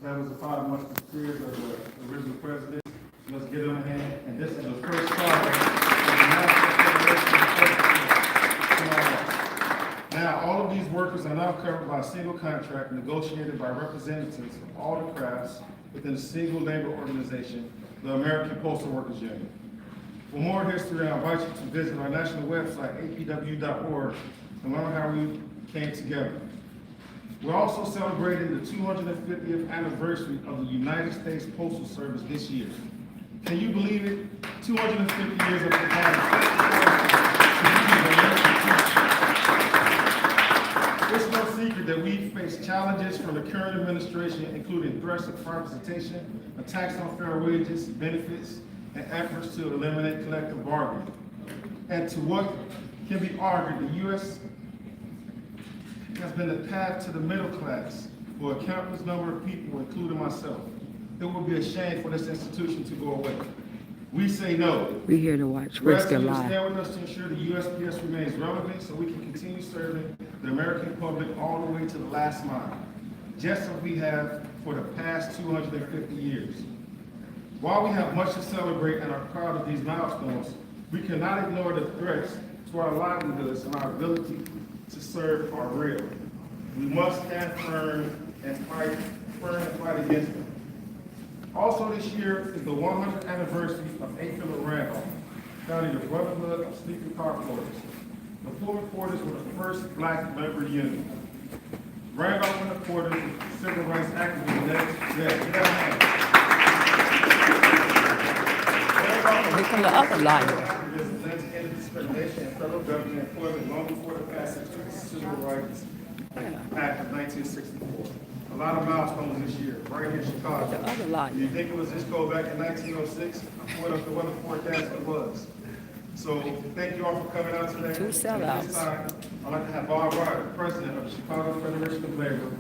That was the 5 months of career of the original president. Let's get them a hand. And this is the first start of the National Federation of Postal. Now, all of these workers are now covered by a single contract negotiated by representatives of all the crafts within a single labor organization, the American Postal Workers Union. For more history, I invite you to visit our national website, APWU.org, and learn how we came together. We're also celebrating the 250th anniversary of the United States Postal Service this year. Can you believe it? 250 years of the It's no secret that we face challenges from the current administration, including threats of privatization, attacks on fair wages, benefits, and efforts to eliminate collective bargaining. And to what can be argued, the U.S. has been the path to the middle class for a countless number of people, including myself. It would be a shame for this institution to go away. We say no. We're here to watch Pritzker live. Stand with us to ensure the USPS remains relevant so we can continue serving the American public all the way to the last mile, just as we have for the past 250 years. While we have much to celebrate and are proud of these milestones, we cannot ignore the threats to our livelihoods and our ability to serve are real. We must stand firm and fight against them. Also this year is the 100th anniversary of A. Philip Randolph, founding the Brotherhood of Sleeping Car Porters. The Pullman Porters were the first black labor union. Randolph and the Porters, civil rights activists, Become the other liar. Ended discrimination in federal government employment long before the passage of the Civil Rights Act of 1964. A lot of milestones this year, right here in Chicago. The other liar. You think it was just go back in 1906? What if the weather forecast it was? So thank you all for coming out today. Two sellouts. At this time, I'd like to have Bob Ryder, President of the Chicago Federation of Labor,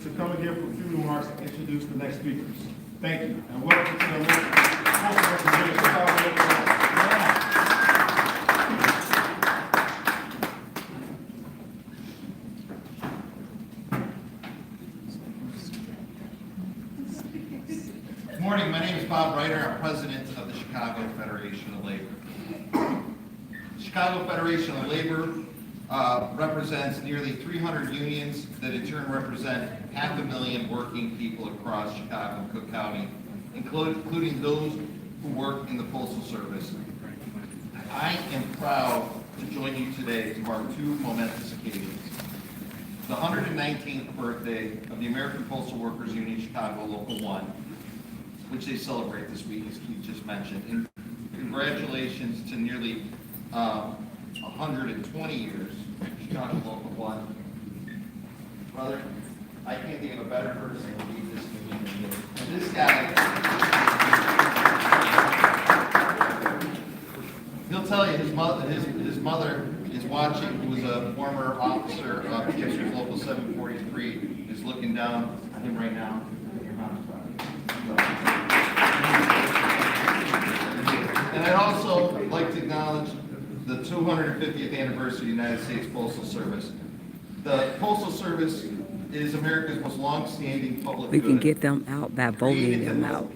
to come and give a few remarks and introduce the next speakers. Thank you, and welcome to the American Postal Workers Union, Chicago. Good morning, my name is Bob Ryder. I'm president of the Chicago Federation of Labor. The Chicago Federation of Labor represents nearly 300 unions that in turn represent 500,000 working people across Chicago and Cook County, including those who work in the Postal Service. I am proud to join you today to mark two momentous occasions. The 119th birthday of the American Postal Workers Union Chicago Local 1, which they celebrate this week, as Keith just mentioned. And congratulations to nearly 120 years, Chicago Local 1. Brother, I can't think of a better person to lead this community. And this guy, he'll tell you his mother is watching, who was a former officer of Teamsters Local 743, is looking down at him right now. And I'd also like to acknowledge the 250th anniversary of the United States Postal Service. The Postal Service is America's most long-standing public We good. can get them out by voting them out.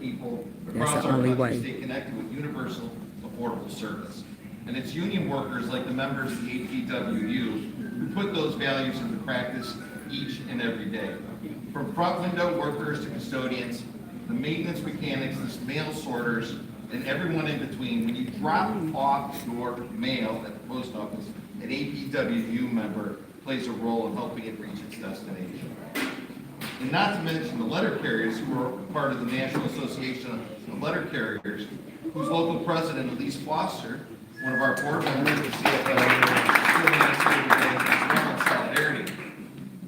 That's the only way. Stay connected with universal, affordable service. And it's union workers like the members of the APWU who put those values into practice each and every day. From front window workers to custodians, the maintenance mechanics, the mail sorters, and everyone in between. When you drop off your mail at the post office, an APWU member plays a role in helping it reach its destination. And not to mention the letter carriers who are part of the National Association of Letter Carriers, whose local president, Elise Foster, one of our board members, is solidarity.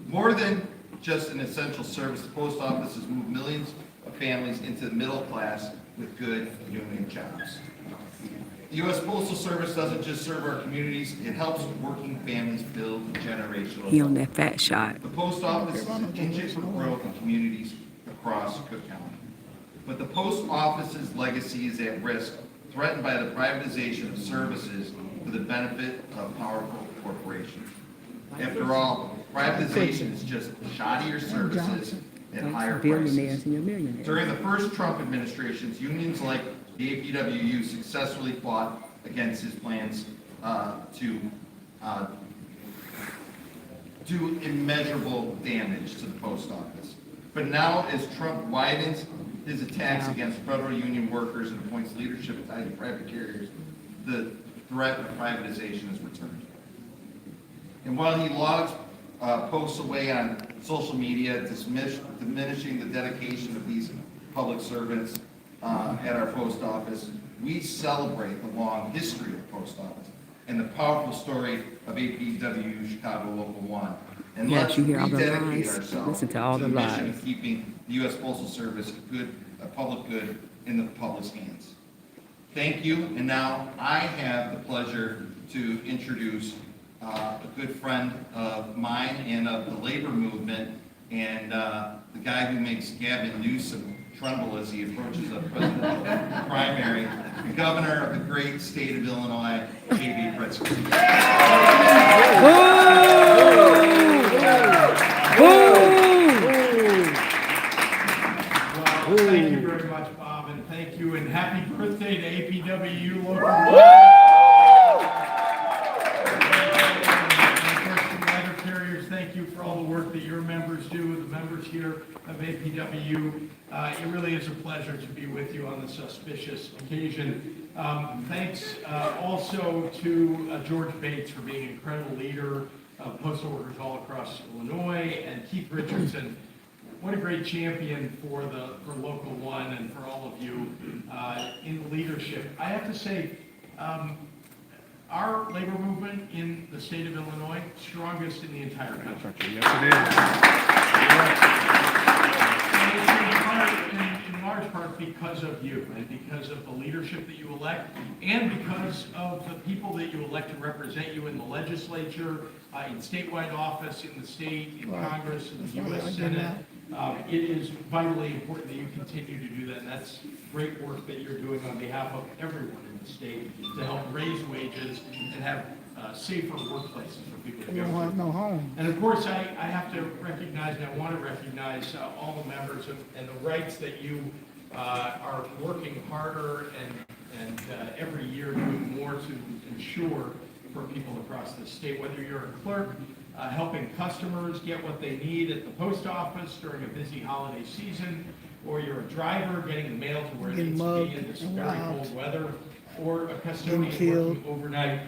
More than just an essential service, the post office has moved millions of families into the middle class with good union jobs. The U.S. Postal Service doesn't just serve our communities, it helps working families build generational He on wealth. that fat shot. The post office is an engine for growth in communities across Cook County. But the post office's legacy is at risk, threatened by the privatization of services for the benefit of powerful corporations. After all, privatization is just shoddier services and higher Billionaires prices. and your millionaires. During the first Trump administrations, unions like the APWU successfully fought against his plans to do immeasurable damage to the post office. But now, as Trump widens his attacks against federal union workers and appoints leadership tied to private carriers, the threat of privatization has returned. And while he logs posts away on social media, diminishing the dedication of these public servants at our post office, we celebrate the long history of the post office and the powerful story of APWU Chicago Local 1. And Yes, let's you hear all the rededicate lies. ourselves Listen to all the the mission lies. of keeping the U.S. Postal Service a public good in the public's hands. Thank you, and now I have the pleasure to introduce a good friend of mine and of the labor movement, and the guy who makes Gavin Newsom tremble as he approaches a presidential primary, the governor of the great state of Illinois, A.B. Pritzker. Well, thank you very much, Bob, and thank you, and happy birthday to APWU Local 1. Letter carriers, thank you for all the work that your members do, the members here of APWU. It really is a pleasure to be with you on this auspicious occasion. Thanks also to George Bates for being an incredible leader of postal workers all across Illinois, and Keith Richardson. What a great champion for Local 1 and for all of you in leadership. I have to say, our labor movement in the state of Illinois, strongest in the entire country. And it's in large part because of you, and because of the leadership that you elect, and because of the people that you elect to represent you in the legislature, in statewide office, in the state, in Congress, in the U.S. Senate. It is vitally important that you continue to do that, and that's great work that you're doing on behalf of everyone in the state to help raise wages and have safer workplaces for people to go to. No home. And of course, I have to recognize, and I want to recognize all the members and the rights that you are working harder and every year doing more to ensure for people across the state, whether you're a clerk, helping customers get what they need at the post office during a busy holiday season, or you're a driver getting the mail to where it needs to be in this very cold weather, or a custodian working overnight.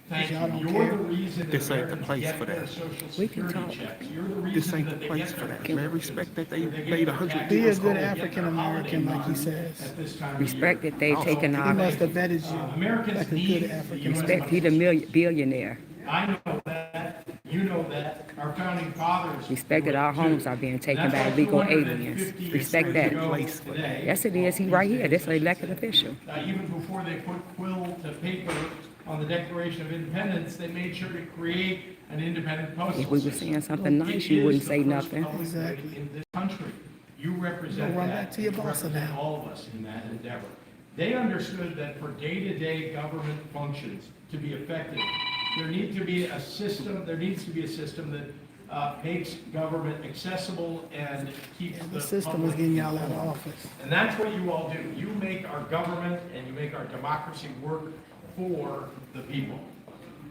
Thank you. You're the reason that This ain't the Americans place get for their that. Social We can Security talk. checks. You're the This reason ain't that the they place get for their that. Man, respect that they They get paid their 100 tax people. refunds, He is get good their African American, holiday like he funds says. at this time of Respect year. that they taken He our, must have vetted you. Americans like a need good African the US respect he the billionaire. I know that, you know that, our founding fathers. Respect that our homes are being taken by illegal aliens. Respect that. Yes, it is. He right here. That's an elected official. Even before they put quill to paper on the Declaration of Independence, they made sure to create an independent postal If we were system. saying something nice, It you is wouldn't the say first nothing. public good Exactly. in this country. You represent Run that. back to your You boss represent now. all of us in that endeavor. They understood that for day-to-day government functions to be effective, there needs to be a system that makes government accessible and keeps The the system is public getting y'all out of informed. office. And that's what you all do. You make our government and you make our democracy work for the people.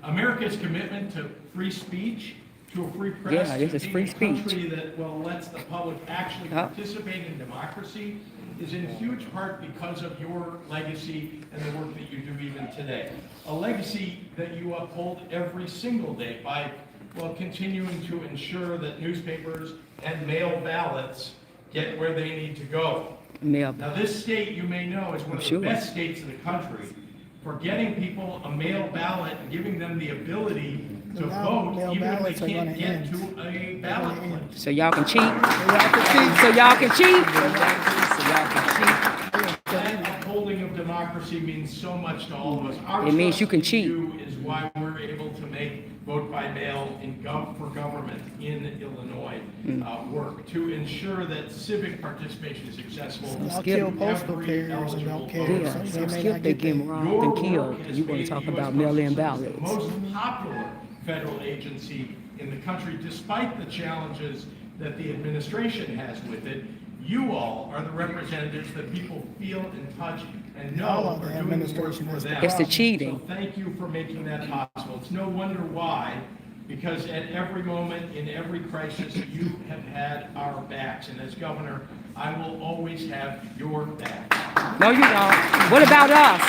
America's commitment to free speech, to a free press, Yeah, this is to free being a speech. country that lets the public actually participate in democracy is in huge part because of your legacy and the work that you do even today. A legacy that you uphold every single day by, continuing to ensure that newspapers and mail ballots get where they need to go. Mail. Now, this state, you may know, is one of the Sure. best states in the country for getting people a mail ballot and giving them the ability to Now, vote, mail even if ballots are they can't gonna get end. to a ballot place. So y'all can cheat. So So y'all can cheat. So y'all can cheat. That upholding of democracy means so much to all of us. Our It means you can trust in cheat. you is why we're able to make vote by mail for government in Illinois work, to ensure that civic participation is accessible. Y'all Skip. kill postal Every carriers and eligible don't care. voter. Yeah, So so they may skip not they get getting that. robbed and killed. Your work has You want made to talk the about US mail-in Postal Service ballots. the most popular federal agency in the country, despite the challenges that the administration has with it. You all are the representatives that people feel and touch and know All of the are doing the work administration for has them. It's the cheating. So thank you for making that possible. It's no wonder why, because at every moment, in every crisis, you have had our backs. And as governor, I will always have your back. No, you don't. What about us?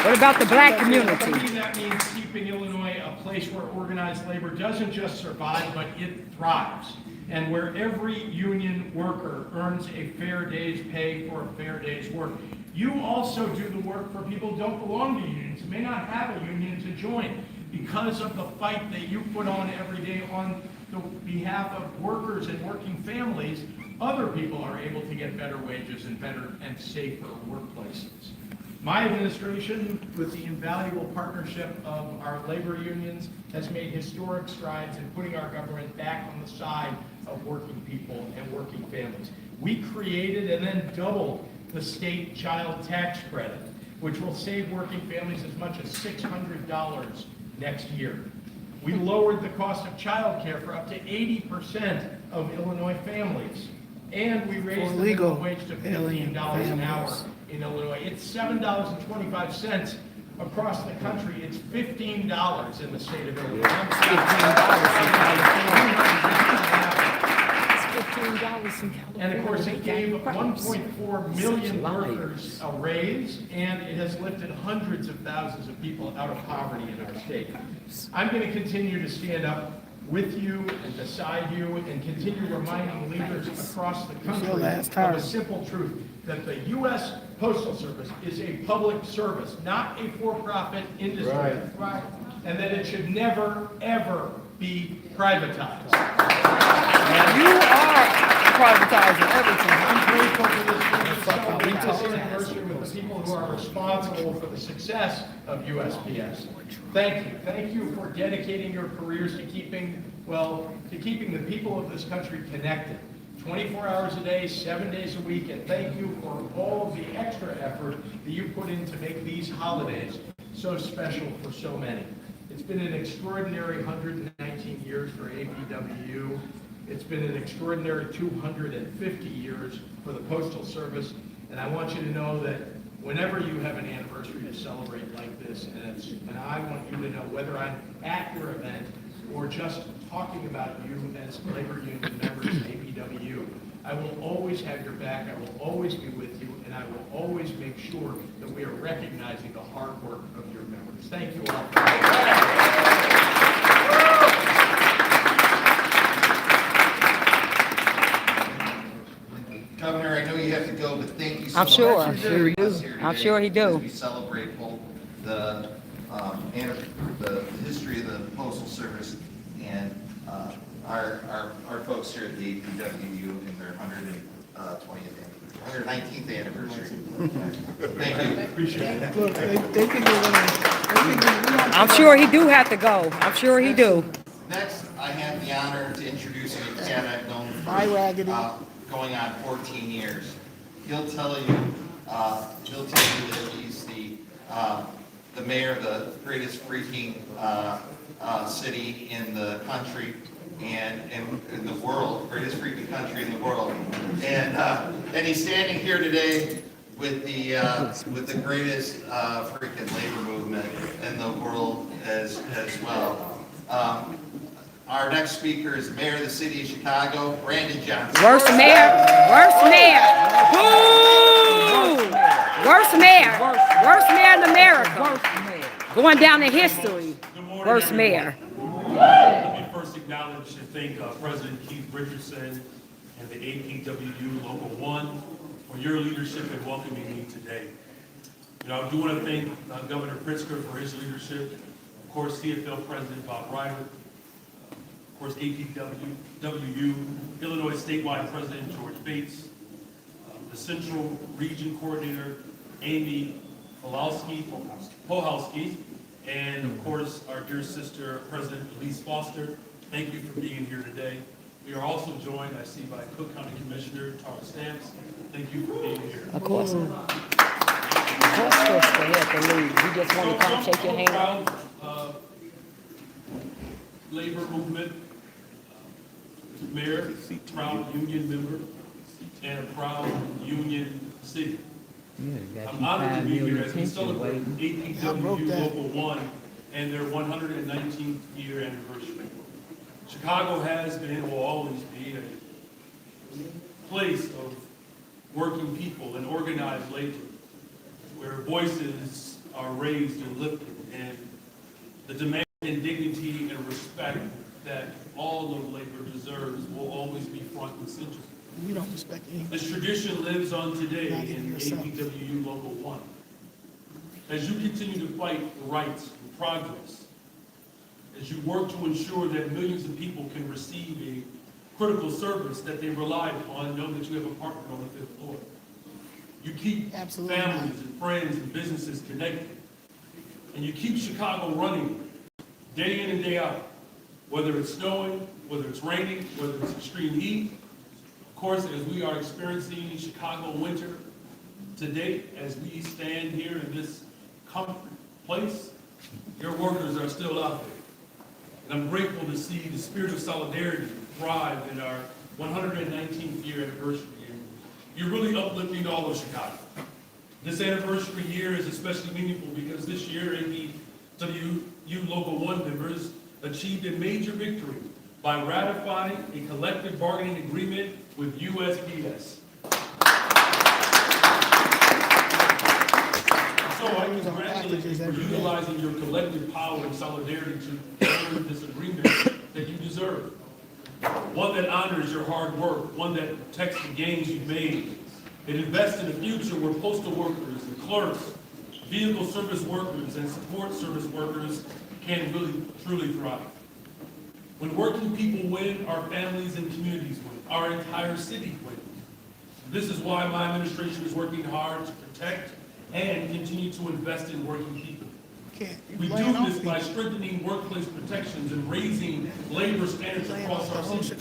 What about the black For me, community? that means keeping Illinois a place where organized labor doesn't just survive, but it thrives. And where every union worker earns a fair day's pay for a fair day's work. You also do the work for people who don't belong to unions, who may not have a union to join. Because of the fight that you put on every day on the behalf of workers and working families, other people are able to get better wages and better and safer workplaces. My administration, with the invaluable partnership of our labor unions, has made historic strides in putting our government back on the side of working people and working families. We created and then doubled the state child tax credit, which will save working families as much as $600 next year. We lowered the cost of child care for up to 80% of Illinois families. And we raised the minimum wage to $15 an hour in Illinois. It's $7.25 across the country. It's $15 in the state of Illinois. And of course, it gave 1.4 million workers a raise, and it has lifted hundreds of thousands of people out of poverty in our state. I'm going to continue to stand up with you and beside you and continue reminding leaders across the country of a simple truth, that the U.S. Postal Service is a public service, not a for-profit industry. Right. And that it should never, ever be privatized. You are privatizing everything. I'm grateful for this anniversary with the people who are responsible for the success of USPS. Thank you. Thank you for dedicating your careers to keeping the people of this country connected. 24 hours a day, 7 days a week, and thank you for all of the extra effort that you put in to make these holidays so special for so many. It's been an extraordinary 119 years for APWU. It's been an extraordinary 250 years for the Postal Service, and I want you to know that whenever you have an anniversary to celebrate like this, and I want you to know whether I'm at your event or just talking about you as labor union members of APWU, I will always have your back, I will always be with you, and I will always make sure that we are recognizing the hard work of your members. Thank you all. Governor, I know you have to go, but thank you so I'm much. sure. for joining us here I'm today sure he do. as we celebrate both the history of the Postal Service and our folks here at the APWU in their 119th anniversary. Thank you. Appreciate it. Look, they think you're gonna, I'm sure he do have to go. I'm sure he do. Next, I have the honor to introduce a cat I've known Bye, Raggedy. for going on 14 years. He'll tell you that he's the mayor of the greatest freaking city in the country and in the world, greatest freaking country in the world. And he's standing here today with the greatest freaking labor movement in the world as well. Our next speaker is Mayor of the City of Chicago, Brandon Johnson. Worst mayor. Worst mayor. Boo! Worst mayor. Worst mayor in America. Going down in history. Worst mayor. Let me first acknowledge and thank President Keith Richardson and the APWU Local 1 for your leadership in welcoming me today. You know, I do want to thank Governor Pritzker for his leadership, of course, CFL President Bob Ryder, of course, APWU, Illinois Statewide President George Bates, the Central Region Coordinator Amy Pohalski, and of course, our dear sister, President Elise Foster. Thank you for being here today. We are also joined, I see, by Cook County Commissioner Tara Stamps. Thank you for being here. Of course. Of course, Pritzker had to leave. You just want to come shake your hand. Labor movement. mayor, proud union member, and a proud union city. I'm honored to be here as we celebrate APWU Local 1 and their 119th year anniversary. Chicago has been and will always be a place of working people and organized labor, where voices are raised and lifted, and the demand and dignity and respect that all of labor deserves will always be front and center. You don't respect anyone. This tradition lives on today Not even in yourself. APWU Local 1. As you continue to fight for rights and progress, as you work to ensure that millions of people can receive a critical service that they rely upon, know that you have a partner on the fifth floor. You keep Absolutely families and friends and businesses connected. And you keep Chicago running day in and day out, whether it's snowing, whether it's raining, whether it's extreme heat. Of course, as we are experiencing Chicago winter today, as we stand here in this comfort place, your workers are still out there. And I'm grateful to see the spirit of solidarity thrive in our 119th year anniversary. And you're really uplifting all of Chicago. This anniversary year is especially meaningful because this year APWU Local 1 members achieved a major victory by ratifying a collective bargaining agreement with USPS. So I congratulate you for utilizing your collective power and solidarity to earn this agreement that you deserve. One that honors your hard work, one that protects the gains you've made. It invests in a future where postal workers and clerks, vehicle service workers, and support service workers can really, truly thrive. When working people win, our families and communities win. Our entire city wins. This is why my administration is working hard to protect and continue to invest in working people. We do this by strengthening workplace protections and raising labor standards across our city.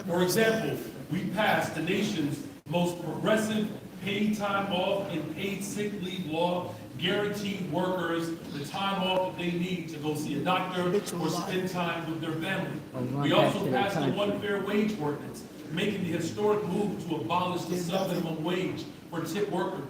For example, we passed the nation's most progressive paid time off and paid sick leave law, guaranteeing workers the time off that they need to go see a doctor or spend time with their family. We also passed the one fair wage ordinance, making the historic move to abolish the sub-minimum wage for tip workers.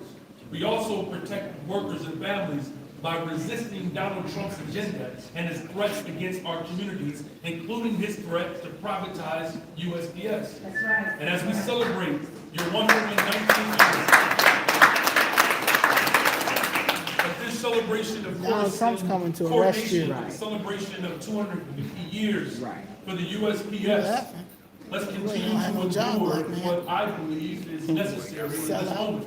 We also protect workers and families by resisting Donald Trump's agenda and his threats against our communities, including his threat to privatize USPS. That's right. And as we celebrate your 119 years, but this celebration, of course, Trump's coming to arrest you. the celebration of 250 years for the USPS. Let's continue to endure what I believe is necessary in this moment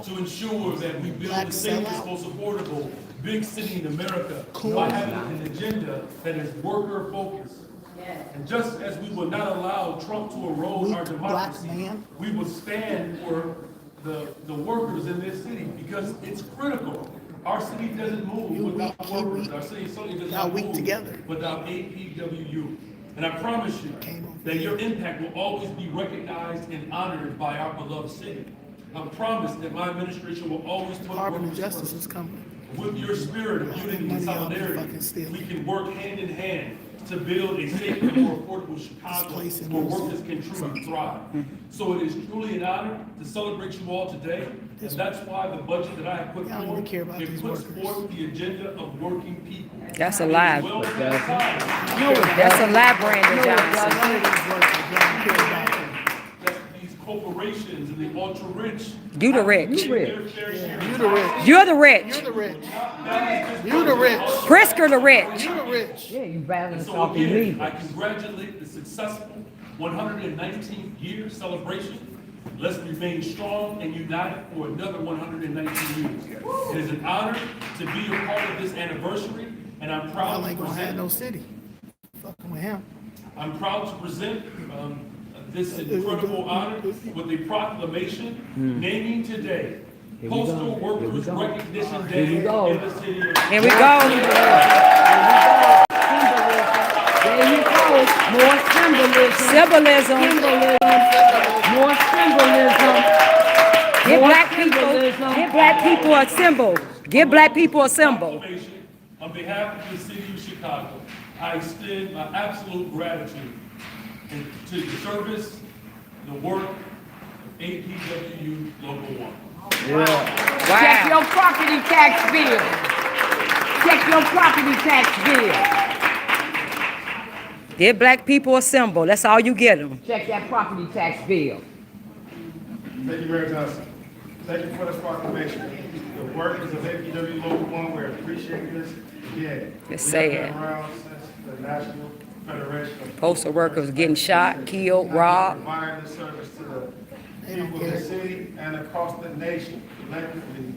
to ensure that we build the safest, most affordable big city in America by having an agenda that is worker focused. And just as we will not allow Trump to erode our democracy, we will stand for the workers in this city because it's critical. Our city doesn't move without workers. Our city certainly does not move without APWU. And I promise you that your impact will always be recognized and honored by our beloved city. I promise that my administration will always put workers first. With your spirit of unity and solidarity, we can work hand in hand to build a safer, more affordable Chicago where workers can truly thrive. So it is truly an honor to celebrate you all today. And that's why the budget that I have put forth, it puts forth the agenda of working people. That's a lie. That's a lie, Brandon Johnson. These corporations and the ultra rich. You the rich. You the rich. You're the rich. You the rich. You the rich. Pritzker the rich. You the rich. Yeah, you balance So off your again, leave. I congratulate the successful 119th year celebration. Let's remain strong and united for another 119 years. It is an honor to be a part of this anniversary, and I'm proud I to ain't gonna have no present. city. Fucking with him. I'm proud to present this incredible honor with a proclamation naming today Postal Workers Recognition Day in the city of Here we go. There you go. More symbolism. Symbolism. More symbolism. Give black people a symbol. Give black people a symbol. On behalf of the city of Chicago, I extend my absolute gratitude and to the service, the work of APWU Local 1. Check your property tax bill. Check your property tax bill. Give black people a symbol. That's all you get them. Check that property tax bill. Thank you, Mayor Johnson. Thank you for this proclamation. The workers of APW Local 1, we appreciate this. Again, It's we sad. have been around since the National Federation of Postal workers getting shot, killed, robbed. Providing the service to the people of the city and across the nation. Collectively,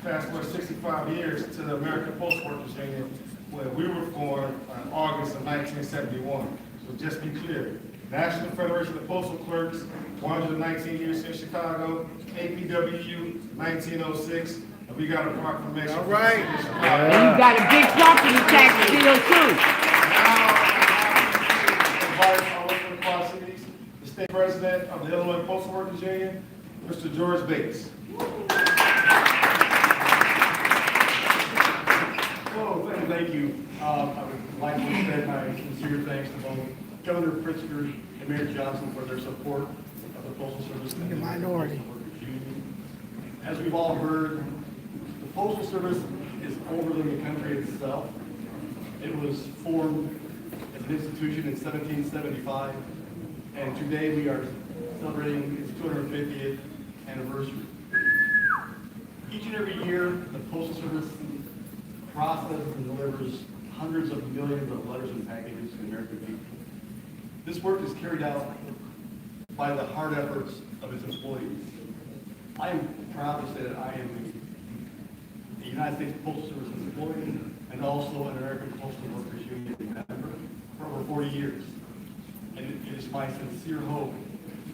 fast forward 65 years to the American Postal Workers Union, where we were formed in August of 1971. So just be clear, National Federation of Postal Clerks, 119 years in Chicago, APWU, 1906, and we got a proclamation. All right. And you got a big property tax bill too. Invite our local quad-cities, the state president of the Illinois Postal Workers Union, Mr. George Bates. Hello, thank you. I would like to extend my sincere thanks to both Governor Pritzker and Mayor Johnson for their support of the Postal Service and the minority. Postal Workers Union. As we've all heard, the Postal Service is older than the country itself. It was formed as an institution in 1775, and today we are celebrating its 250th anniversary. Each and every year, the Postal Service processes and delivers hundreds of millions of letters and packages to the American people. This work is carried out by the hard efforts of its employees. I am proud to say that I am a United States Postal Service employee and also an American Postal Workers Union member for over 40 years. And it is my sincere hope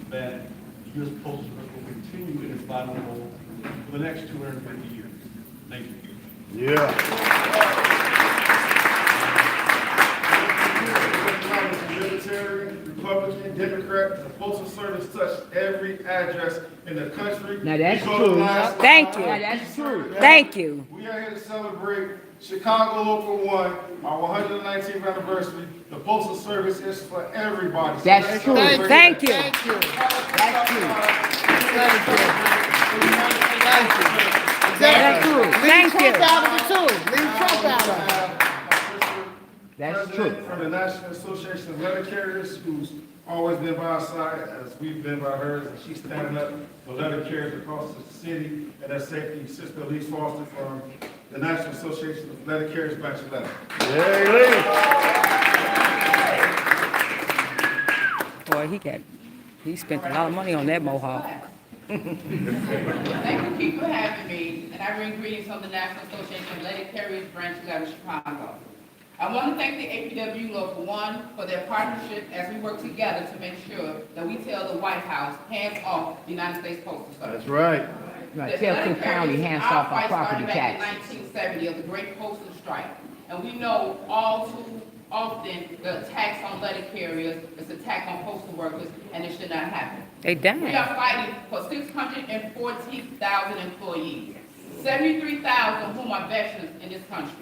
that the U.S. Postal Service will continue in its vital role for the next 250 years. Thank you. Libertarian, Republican, Democrat, the Postal Service touched every address in the country. Now that's We go to true. last Thank you. Now that's true. Thank you. We are here to celebrate Chicago Local 1, our 119th anniversary. The Postal Service is for everybody. So That's let's true. celebrate Thank that. you. That's true. That's true. Thank you. Trump out of it too. Leave Trump out of it. That's President true. from the National Association of Letter Carriers, who's always been by our side, as we've been by hers, and she's standing up for letter carriers across the city and their safety. Sister Elise Foster from the National Association of Letter Carriers, Branch 11. Boy, he spent a lot of money on that mohawk. Thank you, Keith, for having me, and I bring greetings from the National Association of Letter Carriers, Branch 11, Chicago. I want to thank the APWU Local 1 for their partnership as we work together to make sure that we tell the White House, hands off the United States Postal Service. That's right. Right, tell Cook County, hands off our property Started back tax. in 1970 of the Great Postal Strike, and we know all too often the attacks on letter carriers is attack on postal workers, and it should not happen. They We dying. are fighting for 614,000 employees, 73,000 whom are veterans in this country.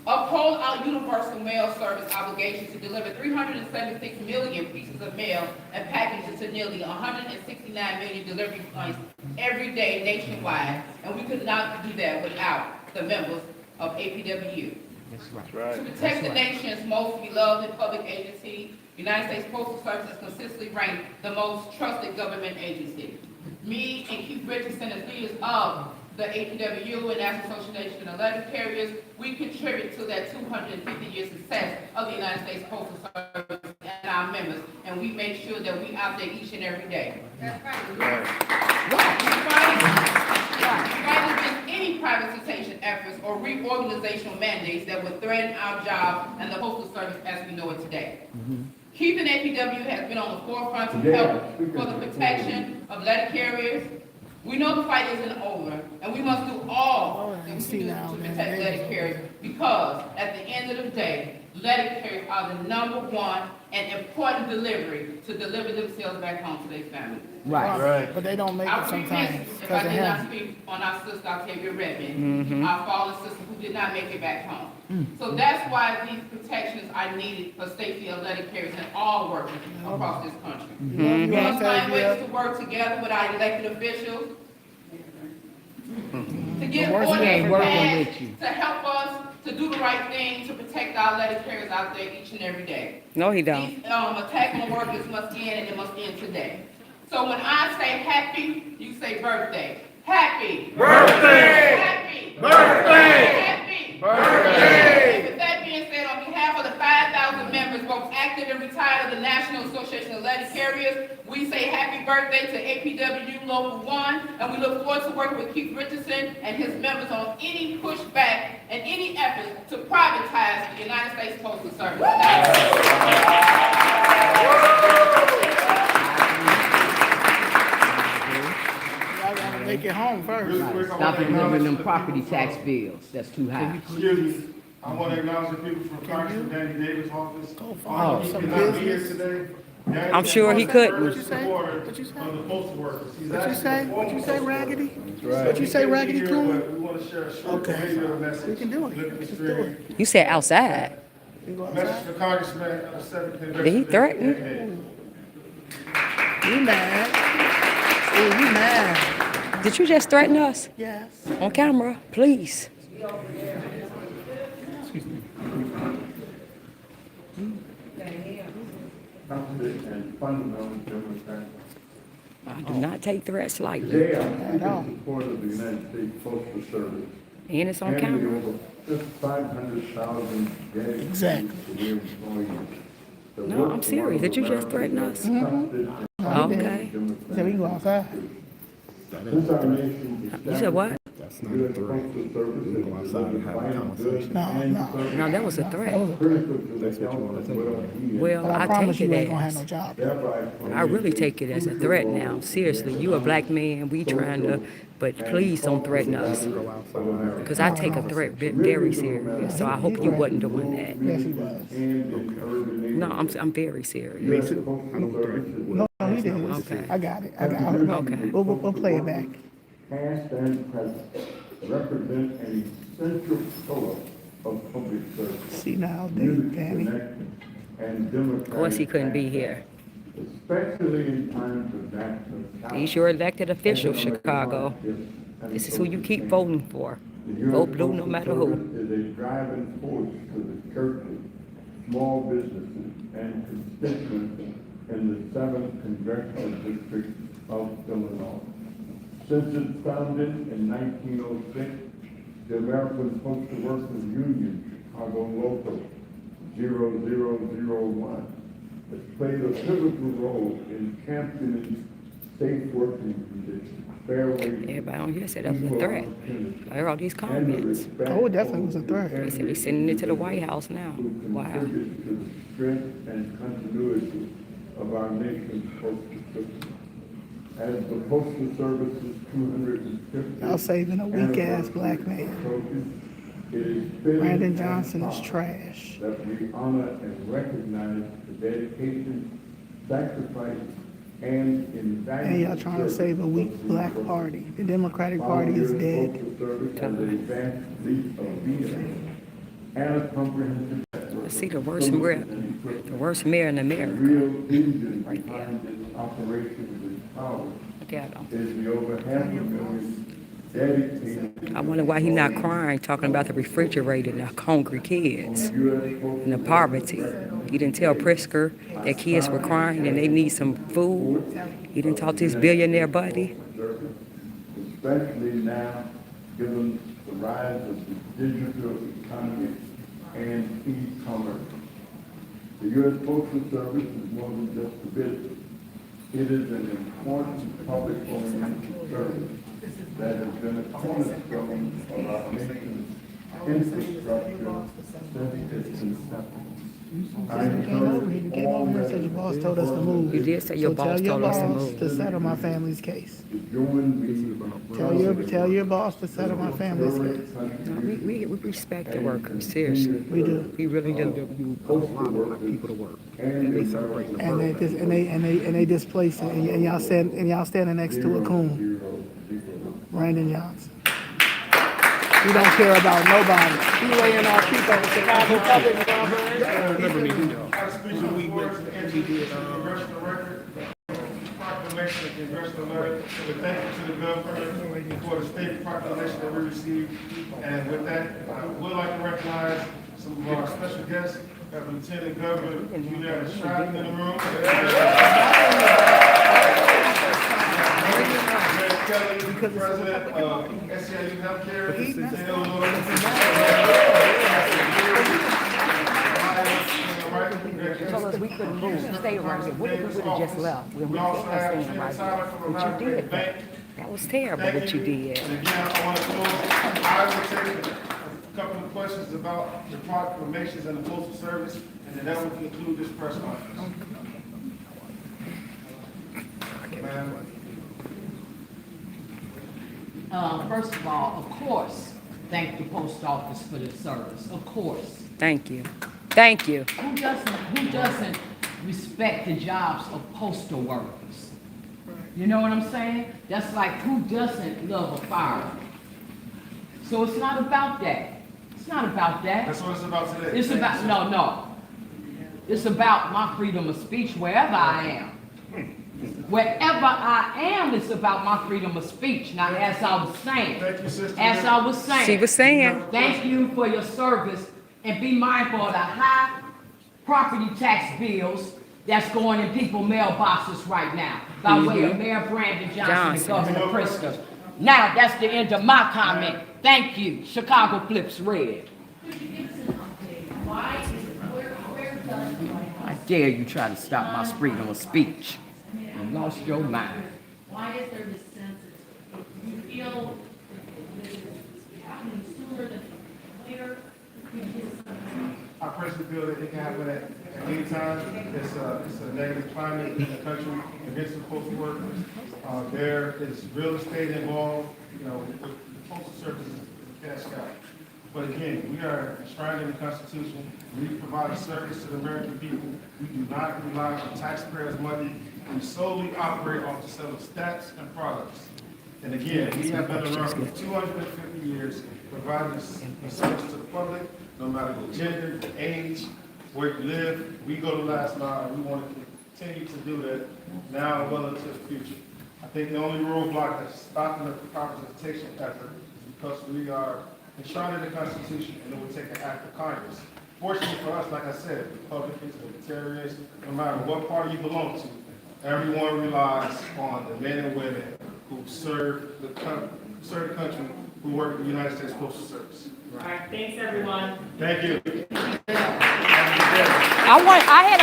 Uphold our universal mail service obligation to deliver 376 million pieces of mail and packages to nearly 169 million delivery points every day nationwide, and we could not do that without the members of APWU. That's right. To protect the nation's most beloved public agency, United States Postal Service is consistently ranked the most trusted government agency. Me and Keith Richardson, as leaders of the APWU and National Association of Letter Carriers, we contribute to that 250-year success of the United States Postal Service and our members, and we make sure that we out there each and every day. That's right. Fight against any privatization efforts or reorganizational mandates that would threaten our job and the Postal Service as we know it today. Keith and APW has been on the forefront to help for the protection of letter carriers. We know the fight isn't over, and we must do all that we can do to protect letter carriers, because at the end of the day, letter carriers are the #1 and important delivery to deliver themselves back home to their families. Right. But they don't make I it would be sometimes remiss if because I of did not him. speak on our sister Octavia Redmond, our fallen sister who did not make it back home. So that's why these protections are needed for safety of letter carriers and all workers across this country. We must find ways to work together with our elected officials to get worst ordinances working passed with you. to help us to do the right thing to protect our letter carriers out there each and every day. No, he don't. These attack on workers must end, and it must end today. So when I say happy, you say birthday. Happy. Birthday. Happy. Birthday. Happy. Birthday. And with that being said, on behalf of the 5,000 members, both active and retired of the National Association of Letter Carriers, we say happy birthday to APWU Local 1, and we look forward to working with Keith Richardson and his members on any pushback and any efforts to privatize the United States Postal Service. Y'all gotta make it home first. Real quick, I Stop want to delivering acknowledge them the property people tax from- bills. That's too high. Excuse me. I want to acknowledge the people from Congressman Danny Davis' office. follow He some could not be here business. today. Danny I'm sure he is a couldn't. first What you say? supporter What you say? of the postal workers. He's What you actually say? a What you former say, postal Raggedy? worker. What you say, He Raggedy couldn't be here, Coon? but we want to share a short Okay. radio message. We can do it. Look at the Let's do screen. You said outside. You go Message outside? for Congressman of the 7th Congress. Did he threaten? You mad? Oh, you mad? Did you just threaten us? Yes. On camera, please. And fundamental Democrat. I do not take threats lightly. Today, I'm in support of the United States Postal Service And it's on and the camera. over 500,000 dedicated Exactly. career employees. The No, I'm work serious. Did you of just threaten us? America is Okay. So we can go outside. Since our nation You said what? U.S. Postal Service has delivered vital goods No, and no. services No, that was a threat. critical to the health and well-being, Well, But I I promise take you it ain't gonna have no as. job. thereby I really take it as a threat now. Seriously, you a black man. We trying to, but please don't threaten us. Because I take a threat very serious. So I hope you wasn't doing that. Yes, he was. and in urban No, I'm very serious. No, he didn't. Okay. I got it. I got it. Okay. We'll play it back. past and present, represent an essential pillar of public service. See now, Unity, Danny. connection, and democratic. Of course, he couldn't be here. Especially in times of national. He's your elected official, Chicago. This is who you keep voting for. Vote blue no matter who. Is a driving force to the churches, small businesses, and constituents in the 7th Congressional District of Illinois. Since its founding in 1906, the American Postal Workers Union, Chicago Local 0001, has played a pivotal role in championing safe working conditions, fair wages. Everybody on here said that was a equal threat. opportunity, I heard all these and the comments. respect Oh, it definitely was a They threat. said they're sending it to the White House now. who Wow. contribute to the strength and continuity of our nation's postal system. As the Postal Service's 250th Y'all saving a weak-ass black man. approaches, it is fitting Brandon and Johnson is proper trash. that we honor and recognize the dedication, sacrifice, and invaluable And y'all trying to service save a weak of black these party. The Democratic Our Party is U.S. dead. Postal Service has advanced leap of vision and a comprehensive network See the of worst services rep, and equipment. the worst mayor in The America. real engine Right there. behind its operations and power Look at him. is the over 500,000 dedicated. I wonder why he not crying, talking about the refrigerator and the hungry kids and the poverty. He didn't tell Pritzker that kids were crying and they need some food. He didn't talk to his billionaire buddy. Especially now, given the rise of the digital economy and e-commerce. The U.S. Postal Service is more than just a business. It is an important public-oriented service that has been a cornerstone of our nation's infrastructure since its inception. I You came over here, you came over here and said your boss told us to move. You did say your boss told us to move. To settle my family's case. to join me. Tell your boss to settle my family's case. We respect the workers, seriously. We do. We really do. And They displaced it, and y'all standing next to a coon, Brandon Johnson. We don't care about nobody. He weighing our people in Chicago public. Our speech will be with the congressional record, proclamation of congressional letter. We thank you to the governor for the state proclamation that we received. And with that, I would like to recognize some of our special guests. We have Lieutenant Governor Juliana Stratton in the room. Kelly, President of SYMBOLISm Healthcare. Told us we couldn't move, stay right here. What if we would have just left? When we also were have staying right Tyler here. from But you did American that. Bank. That was terrible Thank what you did. And again, I want to close, I will take a couple of questions about the proclamations and the Postal Service, and then that will conclude this press conference. Ma'am. First of all, of course, thank the post office for the service, of course. Thank you. Thank you. Who doesn't respect the jobs of postal workers? You know what I'm saying? That's like, who doesn't love a fire? So it's not about that. It's not about that. That's what it's about today. It's about, no. It's about my freedom of speech wherever I am. Wherever I am, it's about my freedom of speech. Now, as I was saying, Thank you, sister. She was saying. thank you for your service, and be mindful of the high property tax bills that's going in people's mailboxes right now by way of Mayor Brandon Johnson and Governor Pritzker. Now, that's the end of my comment. Thank you. Chicago flips red. I dare you try to stop my freedom of speech. You lost your mind. Why is there this sense that you feel that it's happening sooner than later? I personally feel that it can happen at any time. It's a negative climate in the country against the postal workers. There is real estate involved, the postal service is a cash cow. But again, we are enshrined in the Constitution. We provide a service to the American people. We do not rely on taxpayers' money. We solely operate off the sale of stats and products. And again, we have been around for 250 years, providing a service to the public, no matter the gender, the age, where you live. We go the last mile, and we want to continue to do that now and well into the future. I think the only roadblock that's stopping the privatization effort is because we are enshrined in the Constitution, and it would take an act of Congress. Fortunately for us, like I said, Republicans, Libertarians, no matter what party you belong to, everyone relies on the men and women who serve the country, who work in the United States Postal Service. All right, thanks, everyone. Thank you. I had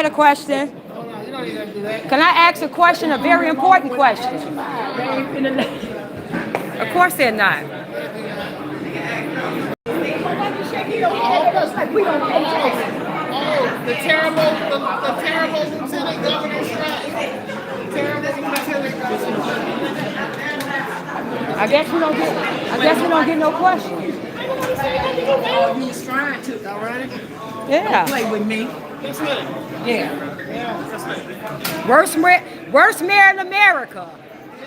a question. Can I ask a question, a very important question? Of course they're not. The terrible Lieutenant Governor Stratton. Terrible Lieutenant Governor. I guess we don't get no questions. He was trying to, all right? Yeah. Play with me. Yeah. Worst mayor in America.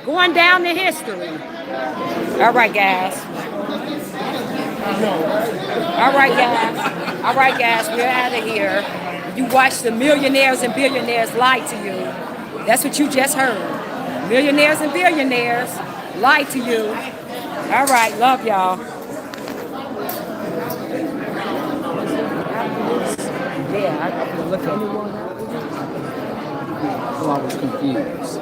Going down to history. All right, guys. All right, guys, we're out of here. You watch the millionaires and billionaires lie to you. That's what you just heard. Millionaires and billionaires lie to you. All right, love y'all. Yeah, I can look at anyone. I was confused.